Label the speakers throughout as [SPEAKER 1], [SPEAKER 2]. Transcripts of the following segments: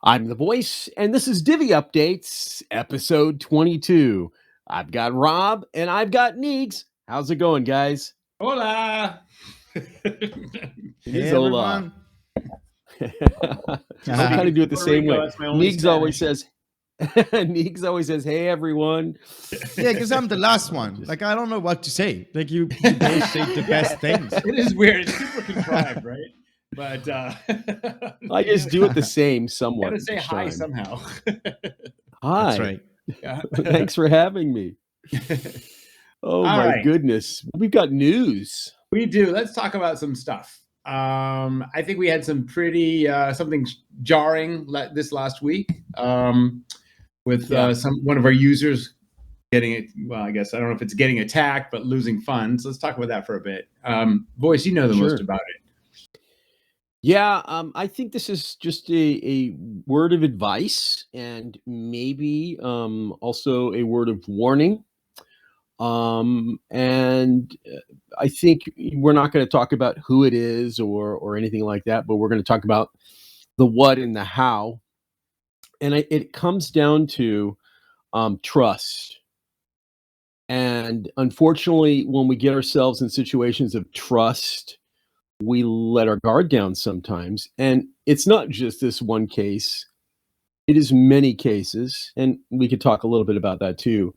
[SPEAKER 1] I'm the voice, and this is Divi Updates, episode 22. I've got Rob and I've got Neegs. How's it going, guys?
[SPEAKER 2] Hola.
[SPEAKER 1] It
[SPEAKER 3] Hey
[SPEAKER 1] is hola. I'll kind of do it the
[SPEAKER 2] Puerto
[SPEAKER 1] same
[SPEAKER 2] Rico,
[SPEAKER 1] way.
[SPEAKER 2] that's my only
[SPEAKER 1] Neegs always
[SPEAKER 2] Spanish.
[SPEAKER 1] says, Neegs always says, "Hey everyone."
[SPEAKER 3] Yeah, because I'm the last one. Like, I don't know what to say. Like, you both say the best things.
[SPEAKER 2] It is weird. It's super contrived, right? But
[SPEAKER 1] I just do it the same somewhat.
[SPEAKER 2] Gotta say
[SPEAKER 1] each
[SPEAKER 2] hi
[SPEAKER 1] time.
[SPEAKER 2] somehow.
[SPEAKER 1] Hi.
[SPEAKER 3] That's right.
[SPEAKER 2] Yeah.
[SPEAKER 1] Thanks for having me. Oh
[SPEAKER 2] All
[SPEAKER 1] my
[SPEAKER 2] right.
[SPEAKER 1] goodness. We've got news.
[SPEAKER 2] We do. Let's talk about some stuff. I think we had some pretty something jarring this last week with one of our users getting it. Well, I guess I don't know if it's getting attacked, but losing funds. Let's talk about that for a bit. Voice, you know the most about it.
[SPEAKER 1] Yeah, I think this is just a word of advice and maybe also a word of warning. And I think we're not going to talk about who it is or anything like that, but we're going to talk about the what and the how. And it comes down to trust. And unfortunately, when we get ourselves in situations of trust, we let our guard down sometimes. And it's not just this one case. It is many cases. And we could talk a little bit about that too.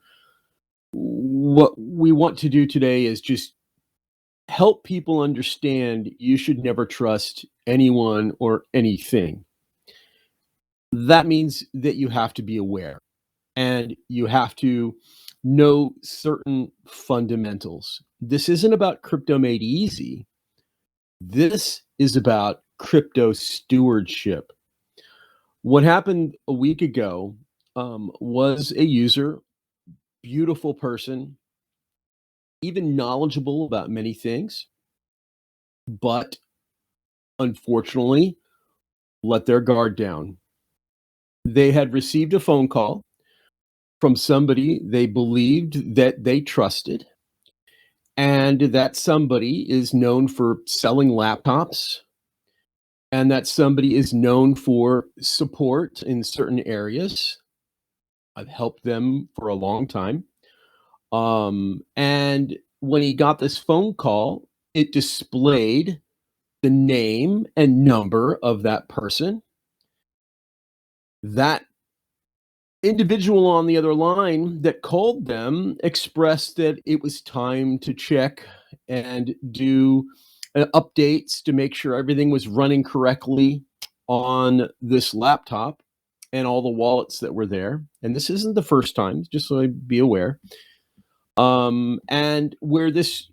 [SPEAKER 1] What we want to do today is just help people understand you should never trust anyone or anything. That means that you have to be aware and you have to know certain fundamentals. This isn't about crypto made easy. This is about crypto stewardship. What happened a week ago was a user, beautiful person, even knowledgeable about many things, but unfortunately let their guard down. They had received a phone call from somebody they believed that they trusted, and that somebody is known for selling laptops, and that somebody is known for support in certain areas. I've helped them for a long time. And when he got this phone call, it displayed the name and number of that person. That individual on the other line that called them expressed that it was time to check and do updates to make sure everything was running correctly on this laptop and all the wallets that were there. And this isn't the first time, just so I be aware. And where this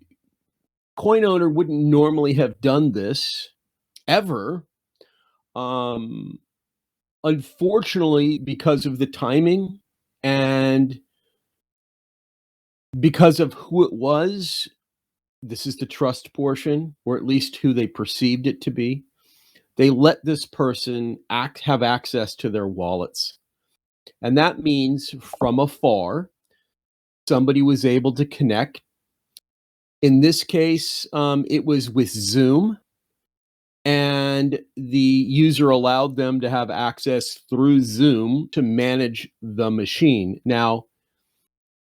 [SPEAKER 1] coin owner wouldn't normally have done this ever, unfortunately, because of the timing and because of who it was, this is the trust portion, or at least who they perceived it to be. They let this person have access to their wallets. And that means from afar, somebody was able to connect. In this case, it was with Zoom, and the user allowed them to have access through Zoom to manage the machine. Now,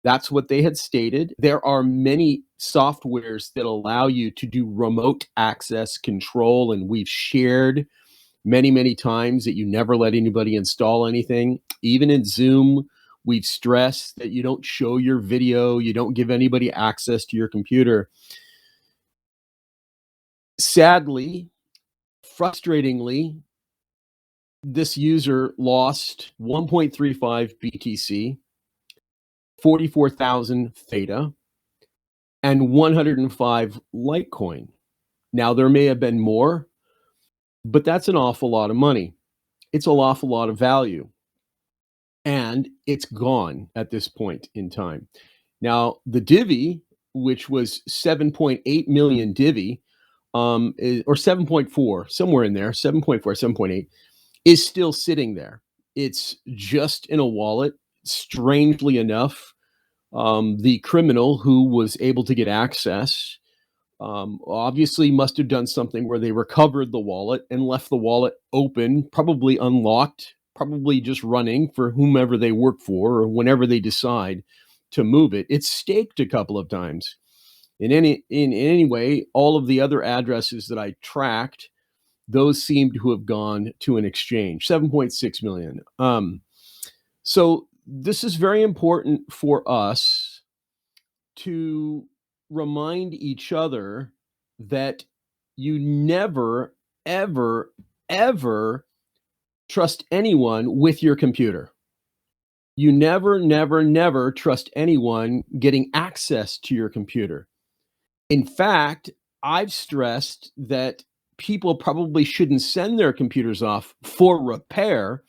[SPEAKER 1] that's what they had stated. There are many softwares that allow you to do remote access control, and we've shared many, many times that you never let anybody install anything. Even in Zoom, we've stressed that you don't show your video, you don't give anybody access to your computer. Sadly, frustratingly, this user lost 1.35 BTC, 44,000 Theta, and 105 Litecoin. Now, there may have been more, but that's an awful lot of money. It's an awful lot of value. And it's gone at this point in time. Now, the Divi, which was 7.8 million Divi, or 7.4, somewhere in there, 7.4, 7.8, is still sitting there. It's just in a wallet. Strangely enough, the criminal who was able to get access obviously must have done something where they recovered the wallet and left the wallet open, probably unlocked, probably just running for whomever they work for or whenever they decide to move it. It's staked a couple of times. In any way, all of the other addresses that I tracked, those seem to have gone to an exchange. 7.6 million. So this is very important for us to remind each other that you never, ever, ever trust anyone with your computer. You never, never, never trust anyone getting access to your computer. In fact, I've stressed that people probably shouldn't send their computers off for repair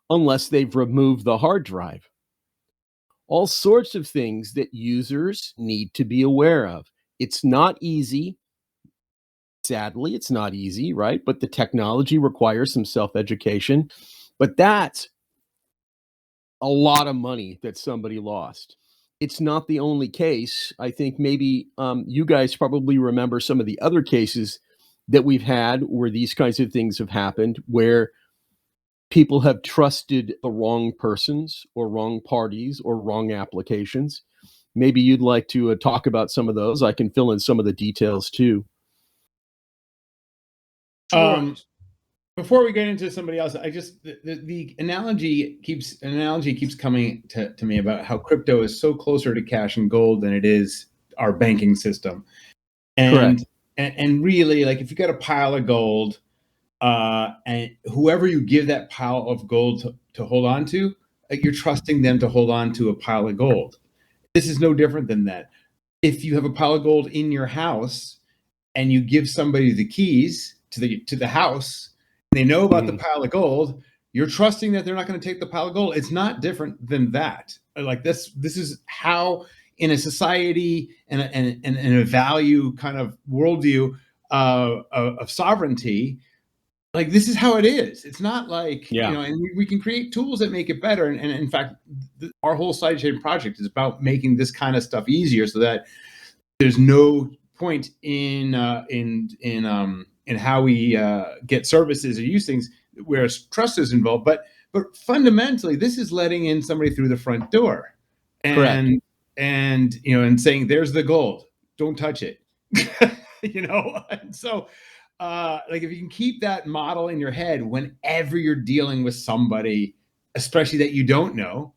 [SPEAKER 1] unless they've removed the hard drive. All sorts of things that users need to be aware of. It's not easy. Sadly, it's not easy, right? But the technology requires some self-education. But that's a lot of money that somebody lost. It's not the only case. I think maybe you guys probably remember some of the other cases that we've had where these kinds of things have happened, where people have trusted the wrong persons or wrong parties or wrong applications. Maybe you'd like to talk about some of those. I can fill in some of the details too.
[SPEAKER 2] Before we get into somebody else, I just the analogy keeps coming to me about how crypto is so closer to cash and gold than it is our banking system. And
[SPEAKER 1] Correct.
[SPEAKER 2] and really, like, if you got a pile of gold, and whoever you give that pile of gold to hold on to, like, you're trusting them to hold on to a pile of gold. This is no different than that. If you have a pile of gold in your house and you give somebody the keys to the house, they know about the pile of gold, you're trusting that they're not going to take the pile of gold. It's not different than that. Like, this is how, in a society and a value kind of worldview of sovereignty, like, this is how it is. It's not like, and we can create tools that make it better. And in fact, our whole sidechain project is about making this kind of stuff easier, so that there's no point in how we get services or use things where trust is involved. But fundamentally, this is letting in somebody through the front door, and and saying, "There's the gold. Don't touch it." And so, like, if you can keep that model in your head whenever you're dealing with somebody, especially that you don't know,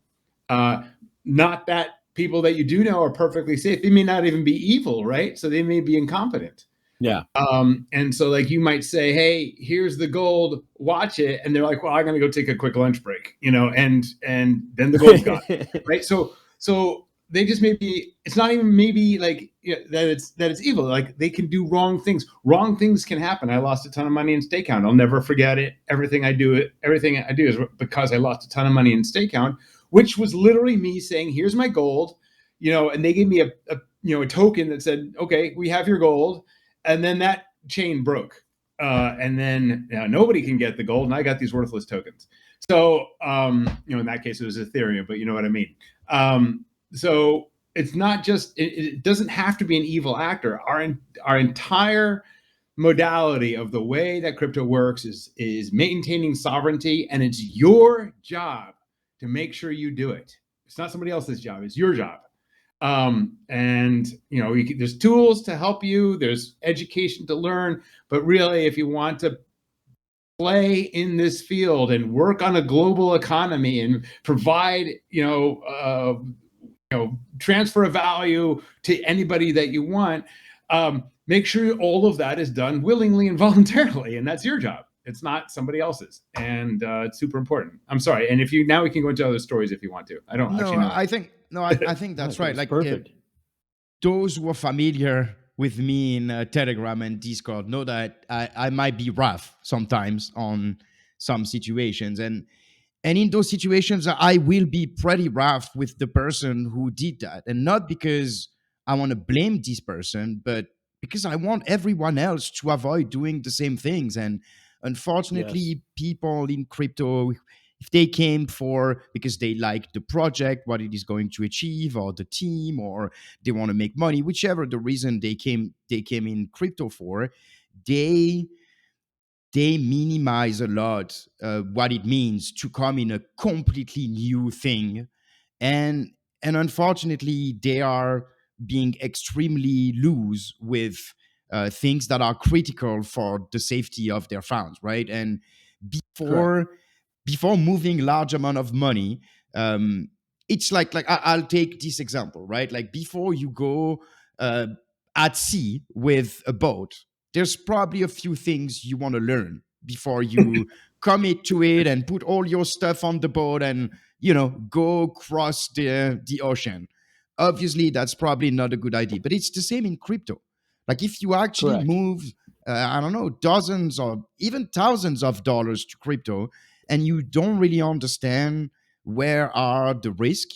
[SPEAKER 2] not that people that you do know are perfectly safe. They may not even be evil, right? So they may be incompetent.
[SPEAKER 1] Yeah.
[SPEAKER 2] And so, like, you might say, "Hey, here's the gold, watch it." And they're like, "Well, I'm going to go take a quick lunch break," and then the gold's gone. Right. So they just it's not even maybe like that it's evil. Like, they can do wrong things. Wrong things can happen. I lost a ton of money in Stakeout. I'll never forget it. Everything I do is because I lost a ton of money in Stakeout, which was literally me saying, "Here's my gold," and they gave me a token that said, "Okay, we have your gold." And then that chain broke. And then nobody can get the gold, and I got these worthless tokens. So, in that case, it was Ethereum, but you know what I mean. So it's not just, it doesn't have to be an evil actor. Our entire modality of the way that crypto works is maintaining sovereignty, and it's your job to make sure you do it. It's not somebody else's job. It's your job. And there's tools to help you, there's education to learn, but really, if you want to play in this field and work on a global economy and provide, transfer of value to anybody that you want, make sure all of that is done willingly and voluntarily, and that's your job. It's not somebody else's, and it's super important. I'm sorry, and now we can go into other stories if you want to. I don't actually know.
[SPEAKER 3] I think that's right. Like,
[SPEAKER 1] perfect.
[SPEAKER 3] Those who are familiar with me in Telegram and Discord know that I might be rough sometimes on some situations, and in those situations, I will be pretty rough with the person who did that, and not because I want to blame this person, but because I want everyone else to avoid doing the same things. And unfortunately, people in crypto, if they came because they like the project, what it is going to achieve, or the team, or they want to make money, whichever the reason they came in crypto for, they they minimize a lot what it means to come in a completely new thing, and unfortunately they are being extremely loose with things that are critical for the safety of their funds, right? And
[SPEAKER 1] Correct.
[SPEAKER 3] before moving large amount of money, it's like I'll take this example, right? Like before you go uh, at sea with a boat, there's probably a few things you want to learn before you commit to it and put all your stuff on the boat and go cross the ocean. Obviously that's probably not a good idea, but it's the same in crypto. Like if you actually
[SPEAKER 1] Correct.
[SPEAKER 3] move I don't know, dozens or even thousands of dollars to crypto, and you don't really understand where are the risk,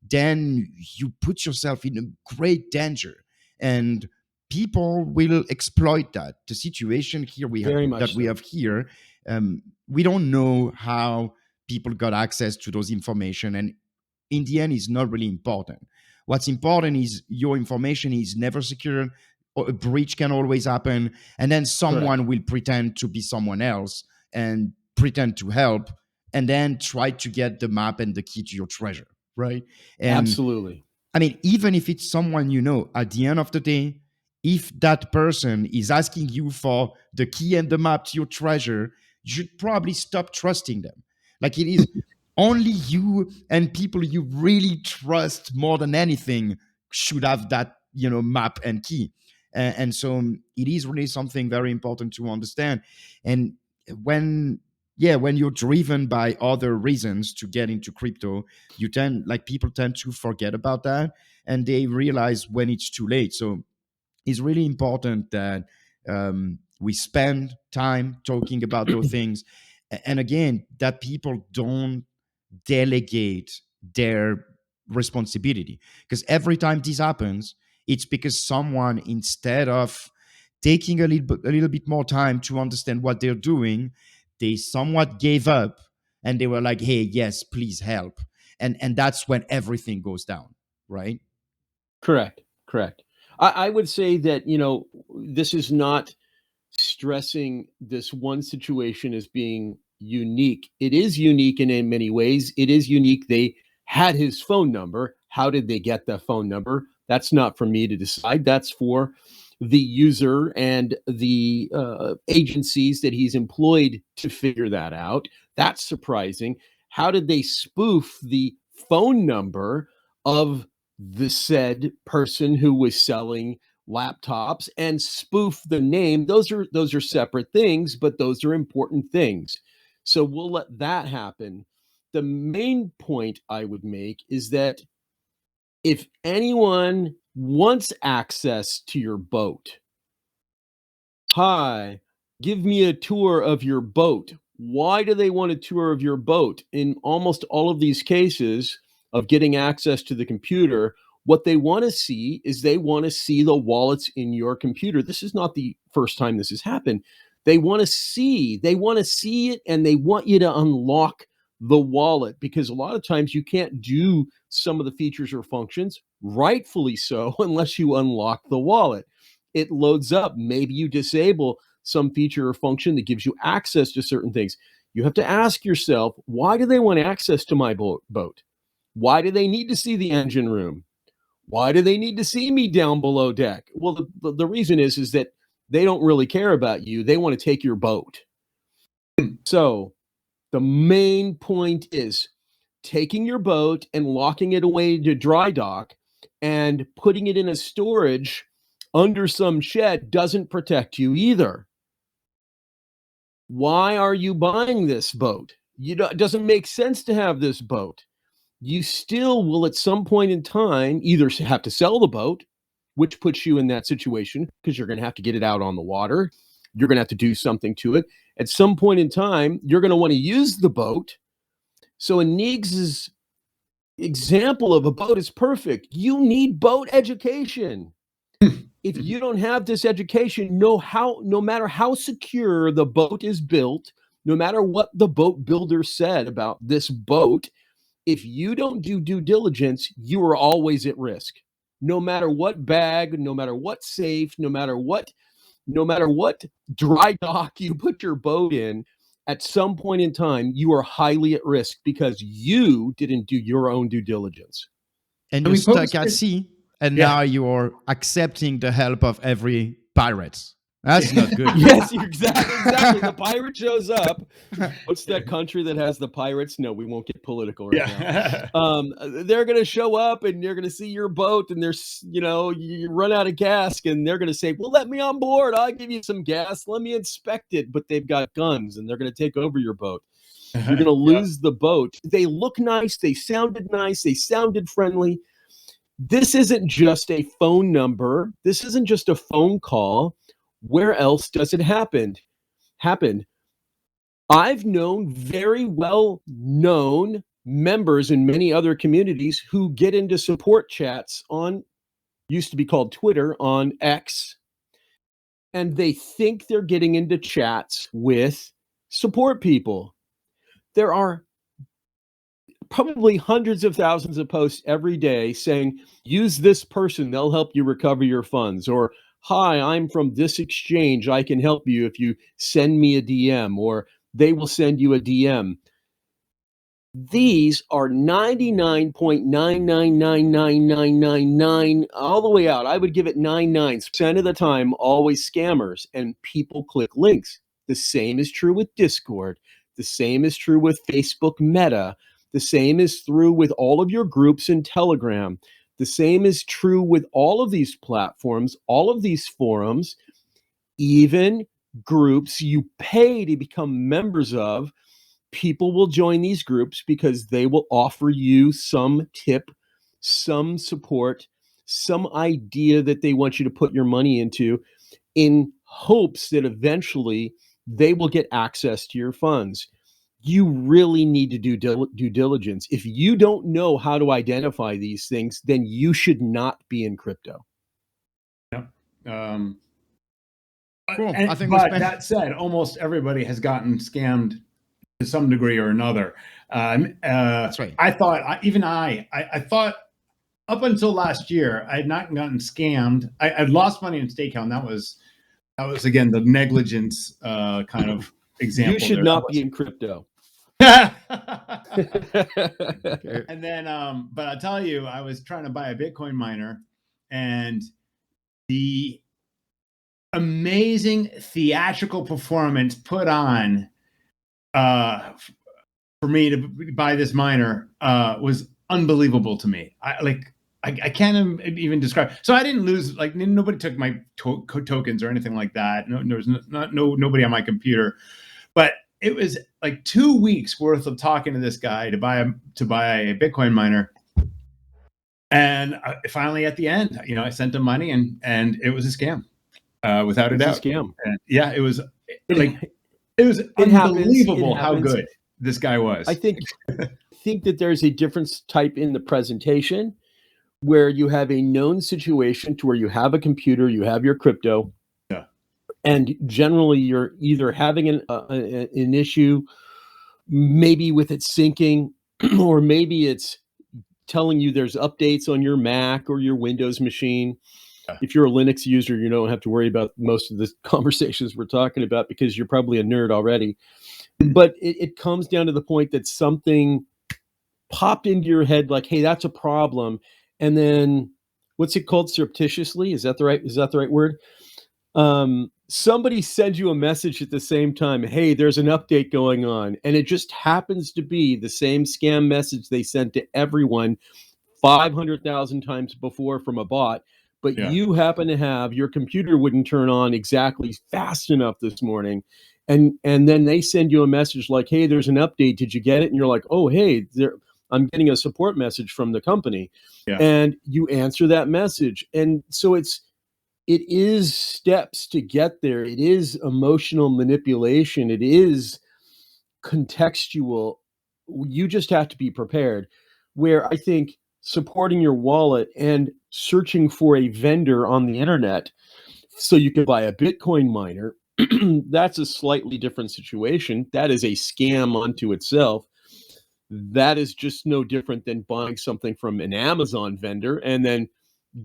[SPEAKER 3] then you put yourself in a great danger. And people will exploit that. The situation here
[SPEAKER 1] Very
[SPEAKER 3] that
[SPEAKER 1] much
[SPEAKER 3] we
[SPEAKER 1] so.
[SPEAKER 3] have here, we don't know how people got access to those information, and in the end, is not really important. What's important is your information is never secure. A breach can always happen, and then
[SPEAKER 1] Correct.
[SPEAKER 3] someone will pretend to be someone else and pretend to help, and then try to get the map and the key to your treasure, right? And
[SPEAKER 1] Absolutely.
[SPEAKER 3] I mean, even if it's someone you know, at the end of the day, if that person is asking you for the key and the map to your treasure, you should probably stop trusting them. Like it is only you and people you really trust more than anything should have that, map and key. And so it is really something very important to understand. And when when you're driven by other reasons to get into crypto, people tend to forget about that, and they realize when it's too late. So it's really important that we spend time talking about those things, and again, that people don't delegate their responsibility, because every time this happens, it's because someone, instead of taking a little bit more time to understand what they're doing, they somewhat gave up, and they were like, hey, yes, please help. And that's when everything goes down, right?
[SPEAKER 1] Correct. Correct. I would say that, this is not stressing this one situation as being unique. It is unique in many ways. It is unique. They had his phone number. How did they get the phone number? That's not for me to decide. That's for the user and the agencies that he's employed to figure that out. That's surprising. How did they spoof the phone number of the said person who was selling laptops and spoof the name? Those are separate things, but those are important things. So we'll let that happen. The main point I would make is that if anyone wants access to your boat, hi, give me a tour of your boat. Why do they want a tour of your boat? In almost all of these cases of getting access to the computer, what they want to see is they want to see the wallets in your computer. This is not the first time this has happened. They want to see it, and they want you to unlock the wallet, because a lot of times you can't do some of the features or functions, rightfully so, unless you unlock the wallet. It loads up. Maybe you disable some feature or function that gives you access to certain things. You have to ask yourself, why do they want access to my boat? Why do they need to see the engine room? Why do they need to see me down below deck? Well, the reason is that they don't really care about you. They want to take your boat. So the main point is taking your boat and locking it away to dry dock and putting it in a storage under some shed doesn't protect you either. Why are you buying this boat? It doesn't make sense to have this boat. You still will at some point in time either have to sell the boat, which puts you in that situation because you're going to have to get it out on the water. You're going to have to do something to it. At some point in time, you're going to want to use the boat. So in Neegs' example of a boat is perfect. You need boat education. If you don't have this education, no matter how secure the boat is built, no matter what the boat builder said about this boat, if you don't do due diligence, you are always at risk. No matter what bag, no matter what safe, no matter what no matter what dry dock you put your boat in, at some point in time, you are highly at risk because you didn't do your own due diligence.
[SPEAKER 3] And
[SPEAKER 2] So
[SPEAKER 3] you're
[SPEAKER 2] we
[SPEAKER 3] stuck
[SPEAKER 2] posted-
[SPEAKER 3] at sea, and
[SPEAKER 2] Yeah.
[SPEAKER 3] now you're accepting the help of every pirate. That's not good.
[SPEAKER 1] Yes, you're exactly. The pirate shows up. What's that country that has the pirates? No, we won't get political right
[SPEAKER 2] Yeah.
[SPEAKER 1] now. They're going to show up and they're going to see your boat, and there's, you run out of gas, and they're going to say, well, let me on board. I'll give you some gas. Let me inspect it. But they've got guns, and they're going to take over your boat. You're going to lose the boat. They look nice. They sounded nice. They sounded friendly. This isn't just a phone number. This isn't just a phone call. Where else does it happen? I've known very well-known members in many other communities who get into support chats on, used to be called Twitter, on X, and they think they're getting into chats with support people. There are probably hundreds of thousands of posts every day saying, use this person, they'll help you recover your funds, or hi, I'm from this exchange, I can help you if you send me a DM, or they will send you a DM. These are 99.9999999 all the way out. I would give it 99% of the time, always scammers, and people click links. The same is true with Discord. The same is true with Facebook Meta. The same is true with all of your groups in Telegram. The same is true with all of these platforms, all of these forums, even groups you pay to become members of. People will join these groups because they will offer you some tip, some support, some idea that they want you to put your money into, in hopes that eventually they will get access to your funds. You really need to do due diligence. If you don't know how to identify these things, then you should not be in crypto.
[SPEAKER 2] Yeah.
[SPEAKER 3] Cool.
[SPEAKER 2] And,
[SPEAKER 3] I think
[SPEAKER 2] but that said, almost everybody has gotten scammed to some degree or another.
[SPEAKER 3] That's right.
[SPEAKER 2] I thought, I thought up until last year, I had not gotten scammed. I'd lost money in Stakeout. That was again the negligence kind of example.
[SPEAKER 1] You should not be in crypto.
[SPEAKER 2] And then, but I'll tell you, I was trying to buy a Bitcoin miner, and the amazing theatrical performance put on for me to buy this miner was unbelievable to me. I can't even describe. So I didn't lose, like nobody took my tokens or anything like that. No, there was nobody on my computer, but it was like 2 weeks worth of talking to this guy to buy a Bitcoin miner. And finally at the end, I sent him money, and it was a scam, without a doubt.
[SPEAKER 1] It's a scam.
[SPEAKER 2] And yeah, it was unbelievable how good this guy was.
[SPEAKER 1] I think that there's a difference type in the presentation where you have a known situation to where you have a computer, you have your crypto, and generally you're either having an issue, maybe with it syncing, or maybe it's telling you there's updates on your Mac or your Windows machine. If you're a Linux user, you don't have to worry about most of the conversations we're talking about because you're probably a nerd already. But it comes down to the point that something popped into your head like, hey, that's a problem. And then what's it called? Surreptitiously? Is that the right word? Somebody sends you a message at the same time, hey, there's an update going on. And it just happens to be the same scam message they sent to everyone 500,000 times before from a bot. But you happen to have, your computer wouldn't turn on exactly fast enough this morning. And then they send you a message like, hey, there's an update. Did you get it? And you're like, oh, hey, I'm getting a support message from the company. And you answer that message. And so it is steps to get there. It is emotional manipulation. It is contextual. You just have to be prepared. Where I think supporting your wallet and searching for a vendor on the internet so you can buy a Bitcoin miner, that's a slightly different situation. That is a scam unto itself. That is just no different than buying something from an Amazon vendor and then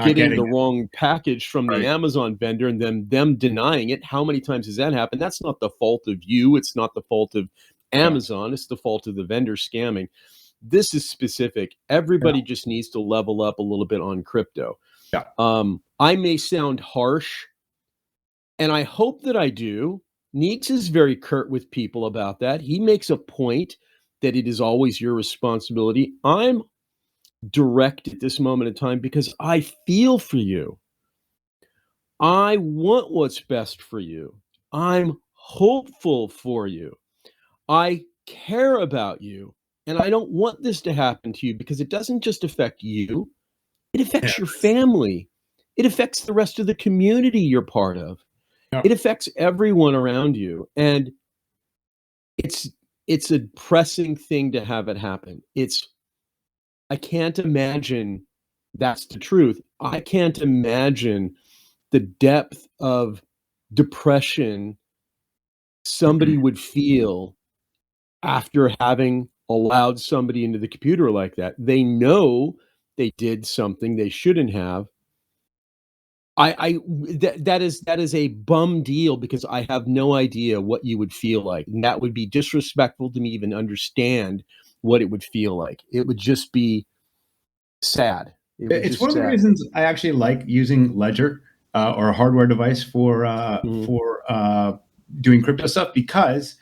[SPEAKER 1] getting the wrong package from the
[SPEAKER 2] Right.
[SPEAKER 1] Amazon vendor and then them denying it. How many times has that happened? That's not the fault of you. It's not the fault of Amazon. It's the fault of the vendor scamming. This is specific. Everybody just needs to level up a little bit on crypto.
[SPEAKER 2] Yeah.
[SPEAKER 1] I may sound harsh, and I hope that I do. Neeks is very curt with people about that. He makes a point that it is always your responsibility. I'm direct at this moment in time because I feel for you. I want what's best for you. I'm hopeful for you. I care about you. And I don't want this to happen to you because it doesn't just affect you. It affects your family. It affects the rest of the community you're part of. It affects everyone around you. And it's a pressing thing to have it happen. I can't imagine that's the truth. I can't imagine the depth of depression somebody would feel after having allowed somebody into the computer like that. They know they did something they shouldn't have. That is a bum deal because I have no idea what you would feel like. And that would be disrespectful to me even understand what it would feel like. It would just be sad.
[SPEAKER 2] It's one of the reasons I actually like using Ledger or a hardware device for doing crypto stuff, because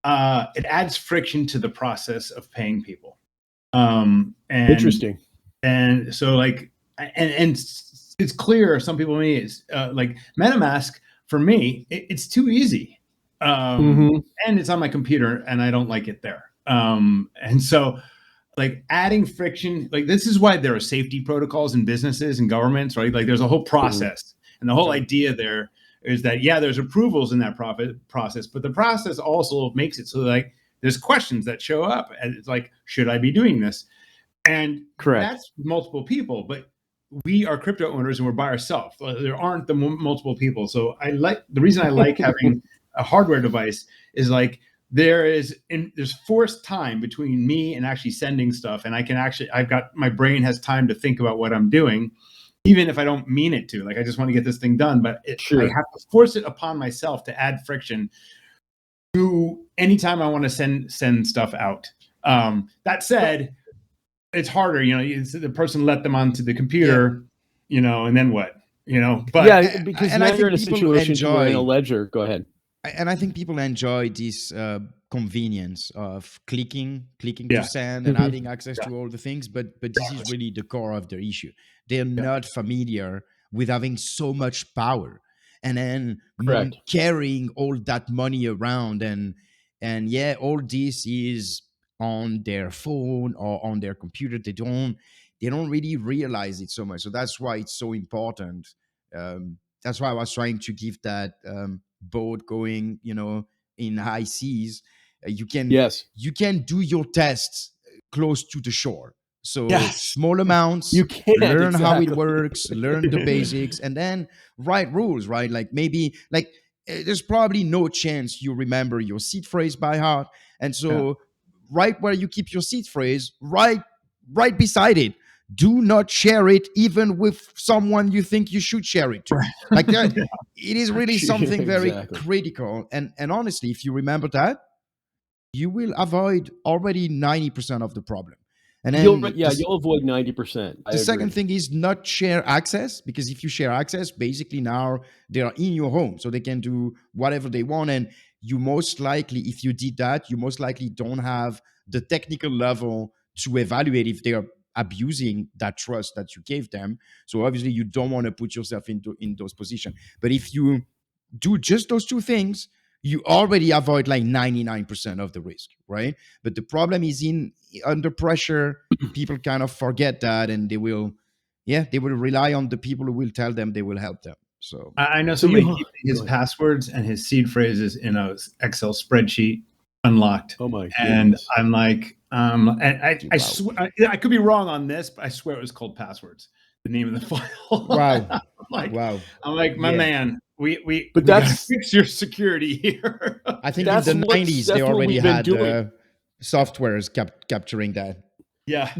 [SPEAKER 2] it adds friction to the process of paying people.
[SPEAKER 1] Interesting.
[SPEAKER 2] And so and it's clear, some people may like MetaMask for me, it's too easy. And it's on my computer and I don't like it there. And so like adding friction, like this is why there are safety protocols in businesses and governments, right? Like there's a whole process. And the whole idea there is that, there's approvals in that process, but the process also makes it so like there's questions that show up and it's like, should I be doing this? And that's multiple people, but we are crypto owners and we're by ourselves. There aren't the multiple people. So the reason I like having a hardware device is like, there's forced time between me and actually sending stuff. And my brain has time to think about what I'm doing, even if I don't mean it to. Like, I just want to get this thing done, but I have to force it upon myself to add friction to anytime I want to send stuff out. That said, it's harder, the person let them onto the computer, and then what, but
[SPEAKER 1] because now you're in a situation where in a ledger. Go ahead.
[SPEAKER 3] And I think people enjoy this convenience of clicking to send and having access to all the things. But this is really the core of the issue. They're not familiar with having so much power and then carrying all that money around. And all this is on their phone or on their computer. They don't really realize it so much. So that's why it's so important. That's why I was trying to give that boat going, in high seas. You can do your tests close to the shore. So small amounts,
[SPEAKER 1] you can
[SPEAKER 3] learn how it works, learn the basics, and then write rules, right? Like maybe there's probably no chance you remember your seed phrase by heart. And so right where you keep your seed phrase, right beside it. Do not share it even with someone you think you should share it to. Like that, it is really something very critical. And honestly, if you remember that, you will avoid already 90% of the problem. And then
[SPEAKER 1] you'll avoid 90%.
[SPEAKER 3] The second thing is not share access, because if you share access, basically now they are in your home, so they can do whatever they want. And you most likely, if you did that, you most likely don't have the technical level to evaluate if they are abusing that trust that you gave them. So obviously you don't want to put yourself in those positions. But if you do just those two things, you already avoid like 99% of the risk, right? But the problem is under pressure, people kind of forget that, and they will rely on the people who will tell them they will help them. So
[SPEAKER 2] I know somebody keeping his passwords and his seed phrases in a Excel spreadsheet unlocked.
[SPEAKER 1] Oh my goodness.
[SPEAKER 2] And I'm like, I swear, I could be wrong on this, but I swear it was called passwords, the name of the file.
[SPEAKER 3] Wow.
[SPEAKER 2] I'm like, my man, we
[SPEAKER 1] gotta
[SPEAKER 2] fix your security here.
[SPEAKER 3] I think in the 90s they already had softwares capturing that.
[SPEAKER 2] Yeah.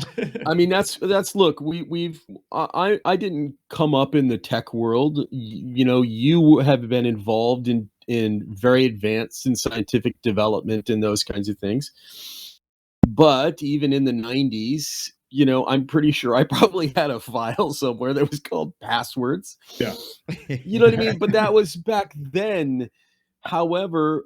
[SPEAKER 1] I mean, that's look, I didn't come up in the tech world. You know, you have been involved in very advanced and scientific development and those kinds of things. But even in the 90s, you know, I'm pretty sure I probably had a file somewhere that was called passwords.
[SPEAKER 2] Yeah.
[SPEAKER 1] You know what I mean? But that was back then. However,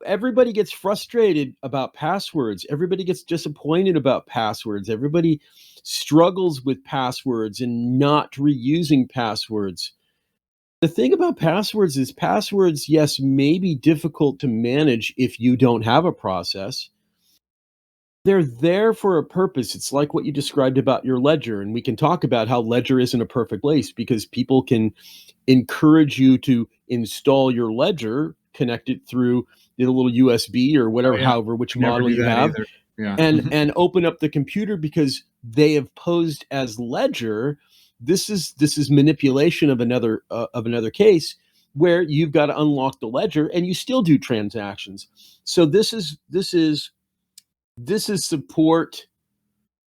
[SPEAKER 1] everybody gets frustrated about passwords. Everybody gets disappointed about passwords. Everybody struggles with passwords and not reusing passwords. The thing about passwords is passwords, yes, may be difficult to manage if you don't have a process. They're there for a purpose. It's like what you described about your ledger. And we can talk about how ledger isn't a perfect place because people can encourage you to install your ledger, connect it through the little USB or whatever, however, which
[SPEAKER 2] Never
[SPEAKER 1] model
[SPEAKER 2] do
[SPEAKER 1] you
[SPEAKER 2] that
[SPEAKER 1] have,
[SPEAKER 2] either. Yeah.
[SPEAKER 1] and open up the computer because they have posed as ledger. This is manipulation of another case where you've got to unlock the ledger and you still do transactions. So this is support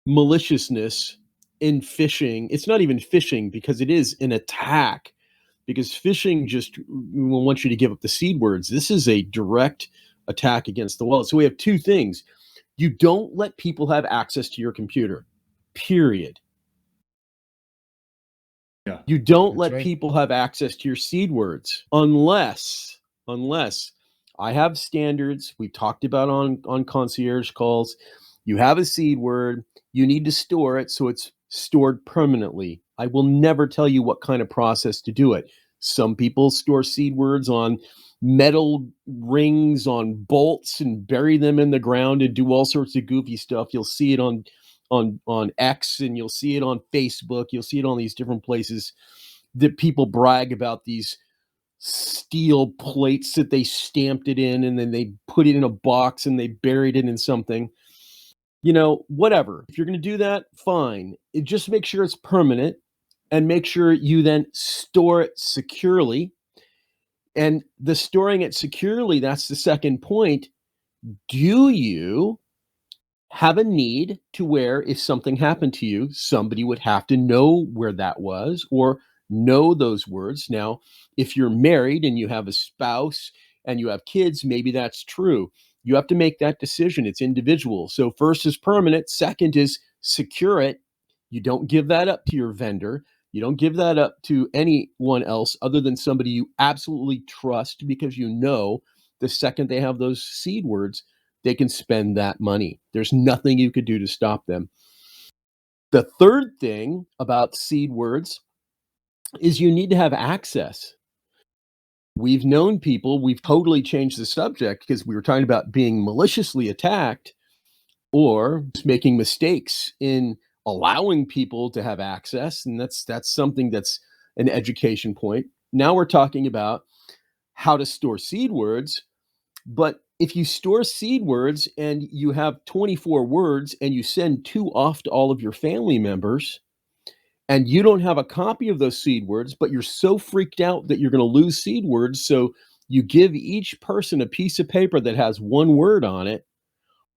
[SPEAKER 1] maliciousness in phishing. It's not even phishing because it is an attack, because phishing just wants you to give up the seed words. This is a direct attack against the wallet. So we have two things. You don't let people have access to your computer, period.
[SPEAKER 2] Yeah.
[SPEAKER 1] You don't
[SPEAKER 3] That's
[SPEAKER 1] let
[SPEAKER 3] right.
[SPEAKER 1] people have access to your seed words unless I have standards we talked about on concierge calls. You have a seed word, you need to store it so it's stored permanently. I will never tell you what kind of process to do it. Some people store seed words on metal rings on bolts and bury them in the ground and do all sorts of goofy stuff. You'll see it on X, and you'll see it on Facebook. You'll see it on these different places that people brag about these steel plates that they stamped it in, and then they put it in a box and they buried it in something. You know, whatever. If you're going to do that, fine. Just make sure it's permanent and make sure you then store it securely. And the storing it securely, that's the second point. Do you have a need to where if something happened to you, somebody would have to know where that was or know those words? Now, if you're married and you have a spouse and you have kids, maybe that's true. You have to make that decision. It's individual. So first is permanent. Second is secure it. You don't give that up to your vendor. You don't give that up to anyone else other than somebody you absolutely trust, because you know the second they have those seed words, they can spend that money. There's nothing you could do to stop them. The third thing about seed words is you need to have access. We've known people, we've totally changed the subject because we were talking about being maliciously attacked or just making mistakes in allowing people to have access. And that's something that's an education point. Now we're talking about how to store seed words. But if you store seed words and you have 24 words and you send 2 off to all of your family members and you don't have a copy of those seed words, but you're so freaked out that you're going to lose seed words, so you give each person a piece of paper that has 1 word on it,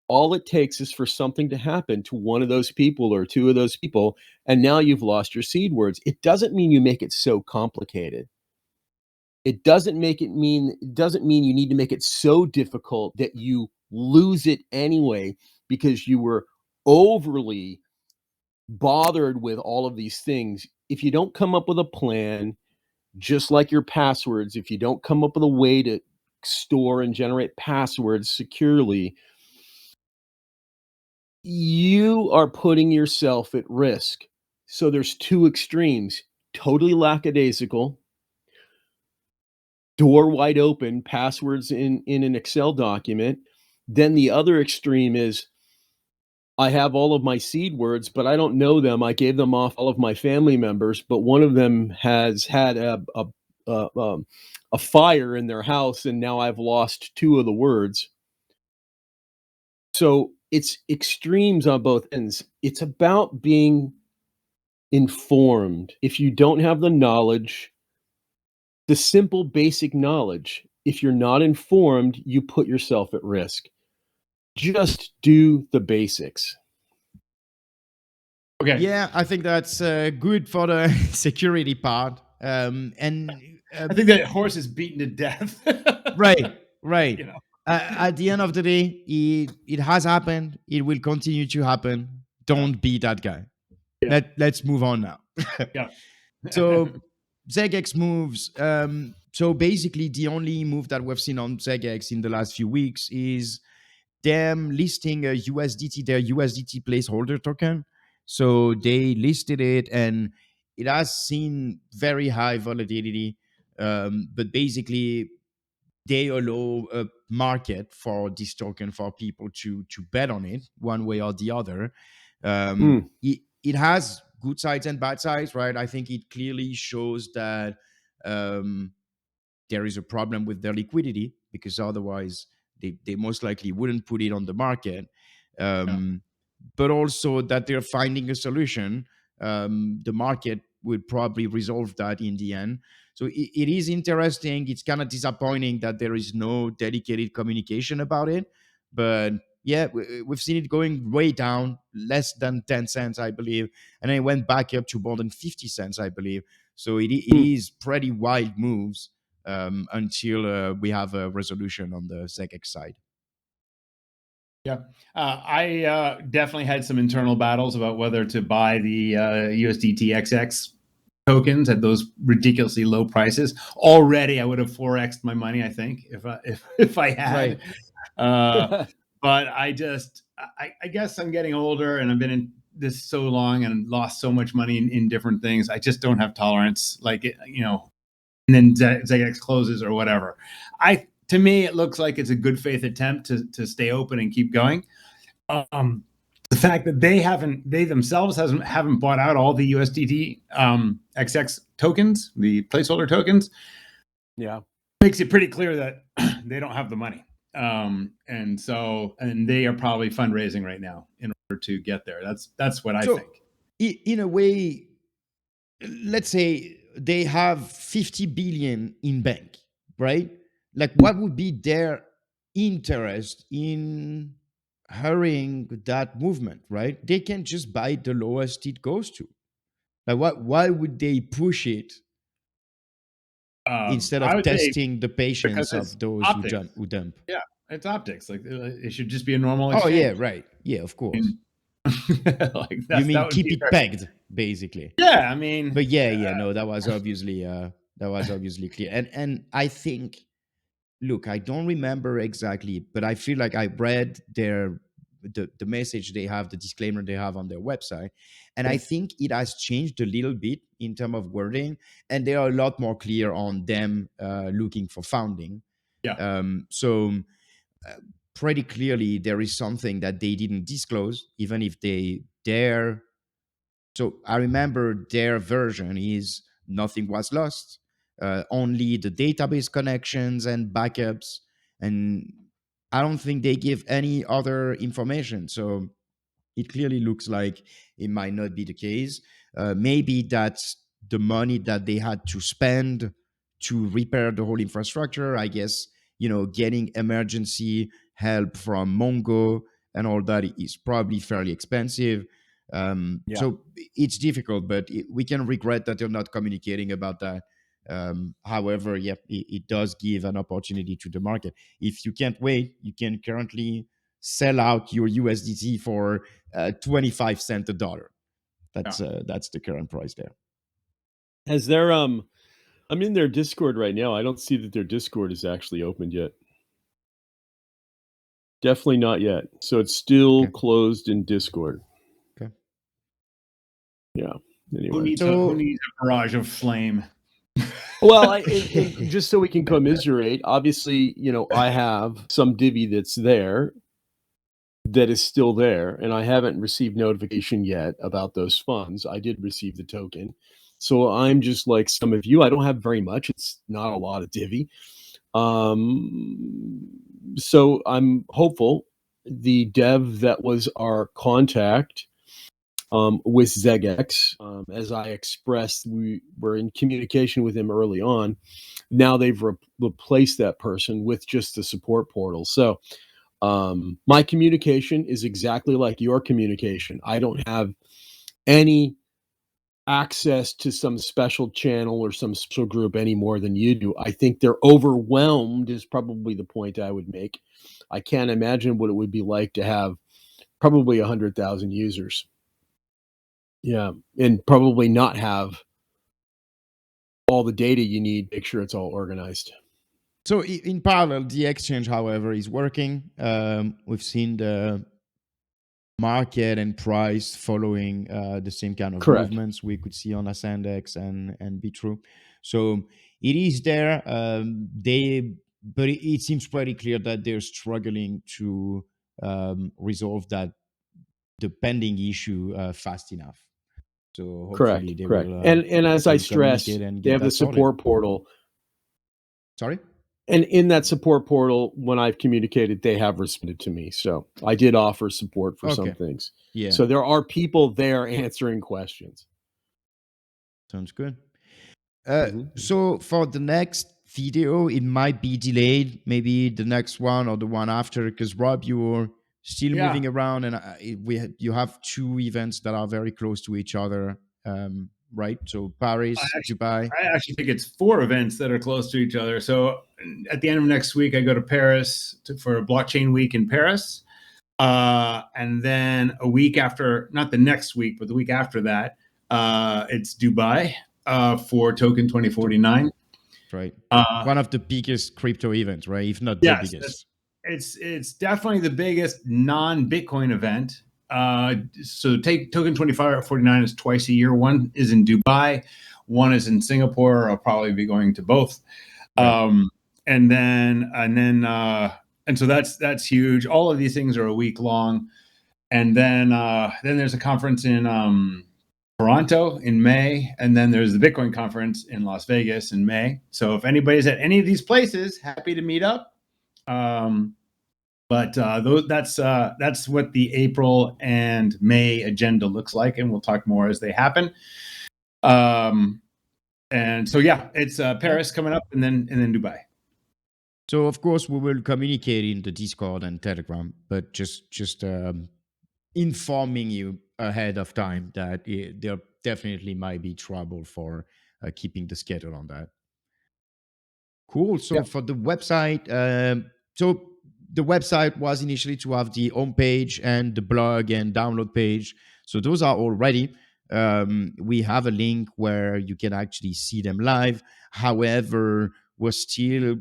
[SPEAKER 1] all it takes is for something to happen to 1 of those people or 2 of those people, and now you've lost your seed words. It doesn't mean you make it so complicated. It doesn't mean you need to make it so difficult that you lose it anyway because you were overly bothered with all of these things. If you don't come up with a plan, just like your passwords, if you don't come up with a way to store and generate passwords securely, you are putting yourself at risk. So there's 2 extremes: totally lackadaisical, door wide open, passwords in an Excel document. Then the other extreme is I have all of my seed words, but I don't know them. I gave them off all of my family members, but one of them has had a fire in their house, and now I've lost 2 of the words. So it's extremes on both ends. It's about being informed. If you don't have the knowledge, the simple basic knowledge, if you're not informed, you put yourself at risk. Just do the basics.
[SPEAKER 2] Okay.
[SPEAKER 3] Yeah, I think that's good for the security part. And
[SPEAKER 2] I think that horse is beaten to death.
[SPEAKER 3] right, right.
[SPEAKER 2] You know.
[SPEAKER 3] At the end of the day, it has happened. It will continue to happen. Don't be that guy.
[SPEAKER 1] Yeah.
[SPEAKER 3] Let's move on now.
[SPEAKER 2] Yeah.
[SPEAKER 3] So XeggeX moves. So basically, the only move that we've seen on XeggeX in the last few weeks is them listing a USDT, their USDT placeholder token. So they listed it, and it has seen very high volatility. But basically, they allow a market for this token for people to bet on it one way or the other. It has good sides and bad sides, right? I think it clearly shows that there is a problem with their liquidity, because otherwise they most likely wouldn't put it on the market. But also that they're finding a solution. The market would probably resolve that in the end. So it is interesting. It's kind of disappointing that there is no dedicated communication about it. But yeah, we've seen it going way down, less than 10 cents, I believe. And then it went back up to more than 50 cents, I believe. So it is pretty wild moves until we have a resolution on the XeggeX side.
[SPEAKER 2] Yeah, I definitely had some internal battles about whether to buy the USDT XX tokens at those ridiculously low prices. Already, I would have 4x'd my money, I think, if I had.
[SPEAKER 3] Right.
[SPEAKER 2] But I guess I'm getting older, and I've been in this so long and lost so much money in different things. I just don't have tolerance, like it, and then XeggeX closes or whatever. To me, it looks like it's a good faith attempt to stay open and keep going. The fact that they themselves haven't bought out all the USDT XX tokens, the placeholder tokens, makes it pretty clear that they don't have the money. And they are probably fundraising right now in order to get there. That's what I think.
[SPEAKER 3] In a way, let's say they have 50 billion in bank, right? Like, what would be their interest in hurrying that movement, right? They can just buy the lowest it goes to. Like, why would they push it instead of testing the patience of those who dump?
[SPEAKER 2] Yeah, it's optics. Like, it should just be a normal exchange.
[SPEAKER 3] Oh yeah, right. Yeah, of course. You mean keep it pegged, basically?
[SPEAKER 2] Yeah, I mean.
[SPEAKER 3] But no, that was obviously clear. And I think, look, I don't remember exactly, but I feel like I read the message they have, the disclaimer they have on their website, and I think it has changed a little bit in terms of wording, and they are a lot more clear on them looking for funding. So pretty clearly there is something that they didn't disclose, even if they dare. So I remember their version is nothing was lost, only the database connections and backups, and I don't think they give any other information. So it clearly looks like it might not be the case. Maybe that's the money that they had to spend to repair the whole infrastructure. I guess, getting emergency help from Mongo and all that is probably fairly expensive. So it's difficult, but we can regret that they're not communicating about that. However, it does give an opportunity to the market. If you can't wait, you can currently sell out your USDT for 25 cents a dollar. That's the current price there.
[SPEAKER 1] Has their I'm in their Discord right now. I don't see that their Discord is actually opened yet. Definitely not yet. So it's still closed in Discord.
[SPEAKER 3] Okay.
[SPEAKER 1] Yeah. Anyway.
[SPEAKER 2] Who needs a barrage of flame?
[SPEAKER 1] Well, just so we can commiserate, obviously, I have some Divi that's there, that is still there, and I haven't received notification yet about those funds. I did receive the token. So I'm just like some of you. I don't have very much. It's not a lot of Divi. So I'm hopeful. The dev that was our contact with XeggeX, as I expressed, we were in communication with him early on. Now they've replaced that person with just the support portal. So my communication is exactly like your communication. I don't have any access to some special channel or some special group any more than you do. I think they're overwhelmed is probably the point I would make. I can't imagine what it would be like to have probably 100,000 users. Yeah, and probably not have all the data you need, make sure it's all organized.
[SPEAKER 3] So in parallel, the exchange, however, is working. We've seen the market and price following the same kind of
[SPEAKER 1] Correct.
[SPEAKER 3] movements we could see on XeggeX and Bitrue. So it is there. But it seems pretty clear that they're struggling to resolve the pending issue fast enough. So hopefully they
[SPEAKER 1] Correct.
[SPEAKER 3] will
[SPEAKER 1] And as I stress,
[SPEAKER 3] communicate and
[SPEAKER 1] they
[SPEAKER 3] get
[SPEAKER 1] have the
[SPEAKER 3] that sorted.
[SPEAKER 1] support portal.
[SPEAKER 3] Sorry?
[SPEAKER 1] And in that support portal, when I've communicated, they have responded to me. So I did offer support for some things.
[SPEAKER 3] Yeah.
[SPEAKER 1] So there are people there answering questions.
[SPEAKER 3] Sounds good. So for the next video, it might be delayed, maybe the next one or the one after, because Rob, you're still moving around, and you have two events that are very close to each other, right? So Paris, Dubai.
[SPEAKER 2] I actually think it's 4 events that are close to each other. So at the end of next week, I go to Paris for a blockchain week in Paris. And then a week after, not the next week, but the week after that, it's Dubai for Token 2049.
[SPEAKER 3] Right. One of the biggest crypto events, right? If not the biggest.
[SPEAKER 2] It's definitely the biggest non-Bitcoin event. So Token 2049 is twice a year. One is in Dubai, one is in Singapore. I'll probably be going to both. Right. And so that's huge. All of these things are a week long. And then there's a conference in Toronto in May, and then there's the Bitcoin conference in Las Vegas in May. So if anybody's at any of these places, happy to meet up. But that's what the April and May agenda looks like, and we'll talk more as they happen. And so it's Paris coming up, and then Dubai.
[SPEAKER 3] So of course we will communicate in the Discord and Telegram, but just informing you ahead of time that there definitely might be trouble for keeping the schedule on that. Cool. So for the website, so the website was initially to have the homepage and the blog and download page. So those are all ready. We have a link where you can actually see them live. However, we're still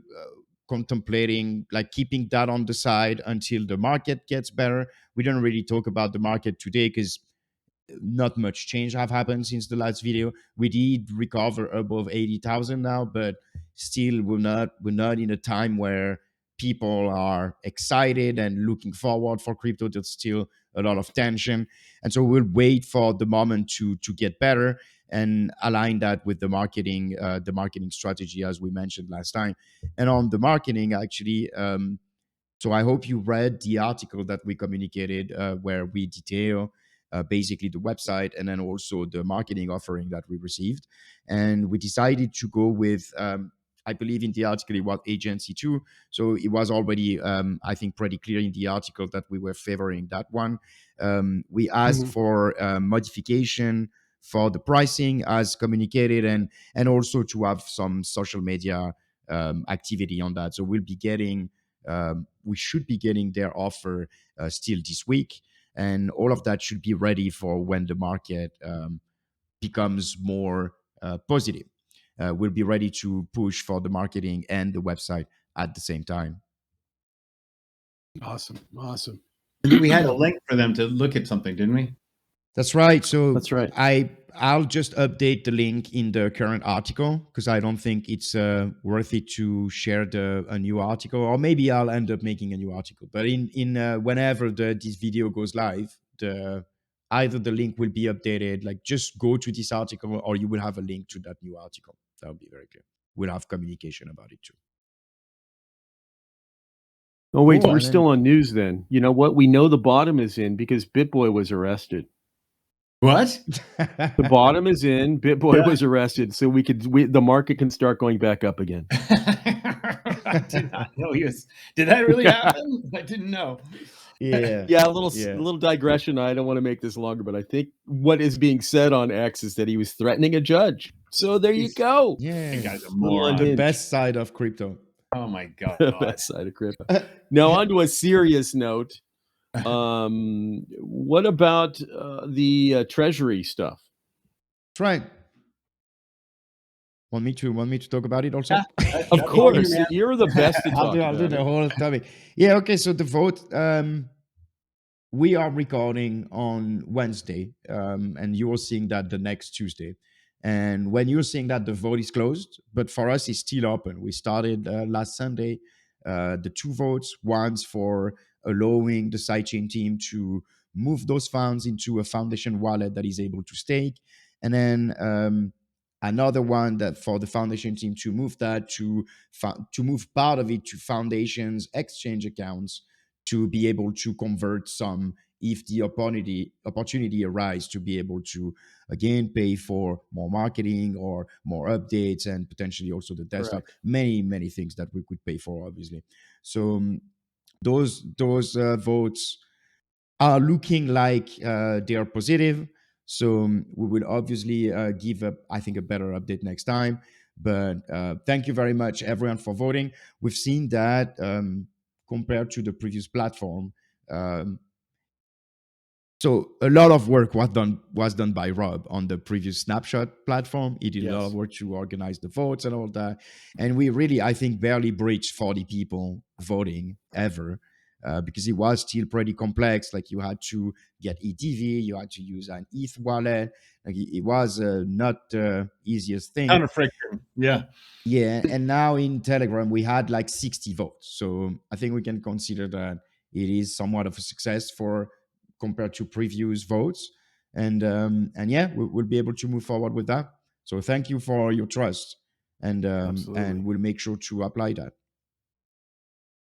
[SPEAKER 3] contemplating like keeping that on the side until the market gets better. We don't really talk about the market today because not much change have happened since the last video. We did recover above 80,000 now, but still we're not in a time where people are excited and looking forward for crypto. There's still a lot of tension, and so we'll wait for the moment to get better and align that with the marketing strategy as we mentioned last time. And on the marketing, actually, so I hope you read the article that we communicated where we detail basically the website and then also the marketing offering that we received. And we decided to go with, I believe in the article, it was Agency 2. So it was already, I think, pretty clear in the article that we were favoring that one. We asked for modification for the pricing as communicated and also to have some social media activity on that. So we'll be getting, we should be getting their offer still this week. And all of that should be ready for when the market becomes more positive. We'll be ready to push for the marketing and the website at the same time.
[SPEAKER 1] Awesome.
[SPEAKER 2] And we had a link for them to look at something, didn't we?
[SPEAKER 3] That's right. So
[SPEAKER 1] that's right.
[SPEAKER 3] I'll just update the link in the current article because I don't think it's worth it to share a new article, or maybe I'll end up making a new article. But in whenever this video goes live, either the link will be updated, like just go to this article, or you will have a link to that new article. That will be very clear. We'll have communication about it too.
[SPEAKER 1] Oh wait, we're still on news then. You know what? We know the bottom is in because BitBoy was arrested.
[SPEAKER 2] What?
[SPEAKER 1] The bottom is in. BitBoy was arrested, so the market can start going back up again.
[SPEAKER 2] I did not know he was. Did that really happen? I didn't know.
[SPEAKER 1] Yeah, a little digression. I don't want to make this longer, but I think what is being said on X is that he was threatening a judge. So there you go.
[SPEAKER 3] Yeah,
[SPEAKER 2] You guys are
[SPEAKER 1] Little
[SPEAKER 2] morons.
[SPEAKER 3] the
[SPEAKER 1] unhinged.
[SPEAKER 3] best side of crypto.
[SPEAKER 2] Oh my god.
[SPEAKER 1] Best side of crypto. Now on to a serious note. What about the Treasury stuff?
[SPEAKER 3] That's right. Want me to talk about it also?
[SPEAKER 1] Of course, you're the best to talk
[SPEAKER 3] I'll do
[SPEAKER 1] about
[SPEAKER 3] the
[SPEAKER 1] it.
[SPEAKER 3] whole topic. Yeah, okay. So the vote, we are recording on Wednesday, and you are seeing that the next Tuesday. And when you're seeing that, the vote is closed, but for us, it's still open. We started last Sunday. The 2 votes, one's for allowing the sidechain team to move those funds into a foundation wallet that is able to stake, and then another one that for the foundation team to move that to move part of it to foundations exchange accounts to be able to convert some if the opportunity arise to be able to again pay for more marketing or more updates and potentially also the desktop.
[SPEAKER 1] Correct.
[SPEAKER 3] Many things that we could pay for, obviously. So those votes are looking like they are positive. So we will obviously give I think a better update next time. But thank you very much, everyone, for voting. We've seen that compared to the previous platform. So a lot of work was done by Rob on the previous snapshot platform. He did a lot of work to organize the votes and all that. And we really, I think, barely breached 40 people voting ever. Because it was still pretty complex. Like you had to get eDivi, you had to use an ETH wallet. Like it was not the easiest thing.
[SPEAKER 2] Kind of friction. Yeah.
[SPEAKER 3] Yeah. And now in Telegram, we had like 60 votes. So I think we can consider that it is somewhat of a success compared to previous votes. And yeah, we'll be able to move forward with that. So thank you for your trust. And we'll make sure to apply that.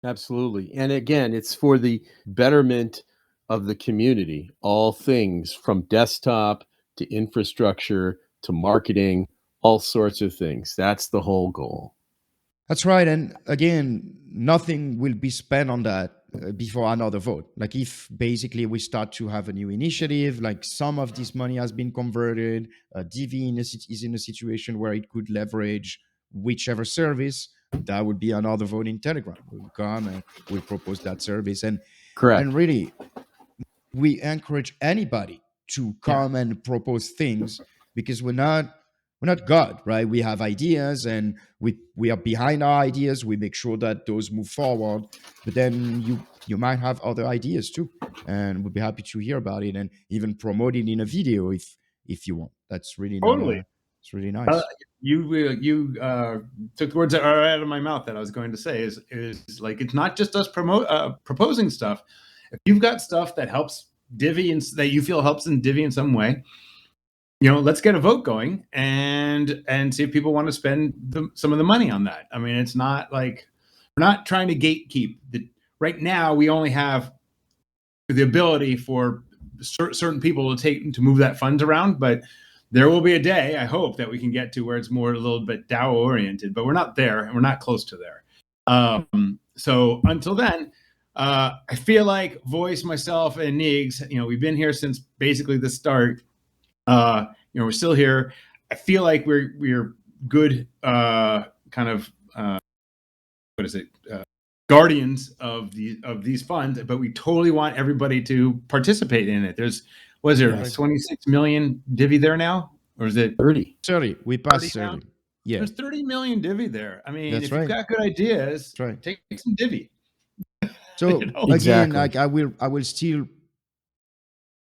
[SPEAKER 1] Absolutely. And again, it's for the betterment of the community, all things from desktop to infrastructure to marketing, all sorts of things. That's the whole goal.
[SPEAKER 3] That's right. And again, nothing will be spent on that before another vote. Like if basically we start to have a new initiative, like some of this money has been converted, Divi is in a situation where it could leverage whichever service, that would be another vote in Telegram. We'll come and we'll propose that service. And
[SPEAKER 1] Correct.
[SPEAKER 3] And really, we encourage anybody to come and propose things because we're not God, right? We have ideas and we are behind our ideas. We make sure that those move forward. But then you might have other ideas too, and we'll be happy to hear about it and even promote it in a video if you want. That's really
[SPEAKER 2] Totally.
[SPEAKER 3] it's really nice.
[SPEAKER 2] You took the words that are out of my mouth that I was going to say is like it's not just us proposing stuff. If you've got stuff that helps Divi and that you feel helps in Divi in some way, let's get a vote going and see if people want to spend some of the money on that. I mean, it's not like we're not trying to gatekeep. Right now, we only have the ability for certain people to move that funds around, but there will be a day, I hope, that we can get to where it's more a little bit DAO oriented, but we're not there and we're not close to there. So until then, I feel like Voice, myself, and Niggs, we've been here since basically the start. We're still here. I feel like we're good kind of what is it? Guardians of these funds, but we totally want everybody to participate in it. Was there 26 million Divi there now? Or is it
[SPEAKER 1] 30?
[SPEAKER 3] 30. We passed 30. Yeah.
[SPEAKER 2] There's 30 million Divi there. I mean,
[SPEAKER 3] That's
[SPEAKER 2] if
[SPEAKER 3] right.
[SPEAKER 2] you've got good ideas,
[SPEAKER 3] right.
[SPEAKER 2] take some Divi.
[SPEAKER 3] So
[SPEAKER 1] Exactly.
[SPEAKER 3] again, like I will still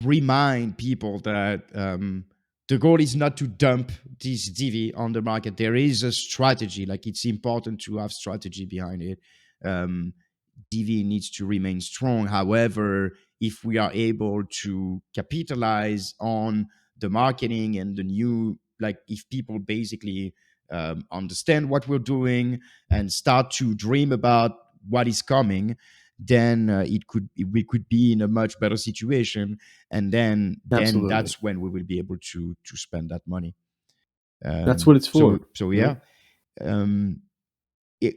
[SPEAKER 3] remind people that the goal is not to dump this Divi on the market. There is a strategy. Like it's important to have strategy behind it. Divi needs to remain strong. However, if we are able to capitalize on the marketing and the new, like if people basically understand what we're doing and start to dream about what is coming, then we could be in a much better situation, and then that's when we will be able to spend that money.
[SPEAKER 1] That's what it's for.
[SPEAKER 3] So yeah.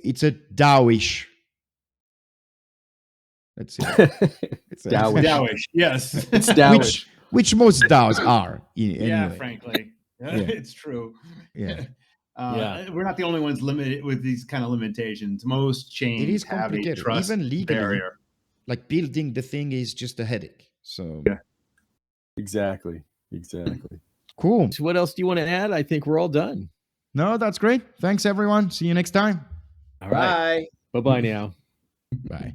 [SPEAKER 3] it's a DAOish. That's it. It's
[SPEAKER 1] Dowish.
[SPEAKER 2] Dowish, yes.
[SPEAKER 1] It's Dowish.
[SPEAKER 3] which most DAOs are. Anyway.
[SPEAKER 2] Yeah, frankly, it's true.
[SPEAKER 3] Yeah.
[SPEAKER 2] We're not the only ones limited with these kind of limitations. Most chains
[SPEAKER 3] It is
[SPEAKER 2] have a
[SPEAKER 3] complicated.
[SPEAKER 2] trust
[SPEAKER 3] Even legally,
[SPEAKER 2] barrier.
[SPEAKER 3] like building the thing is just a headache. So
[SPEAKER 1] Exactly.
[SPEAKER 3] cool.
[SPEAKER 1] So what else do you want to add? I think we're all done.
[SPEAKER 3] No, that's great. Thanks, everyone. See you next time.
[SPEAKER 1] All right.
[SPEAKER 2] Bye.
[SPEAKER 1] Bye-bye now.
[SPEAKER 3] Bye.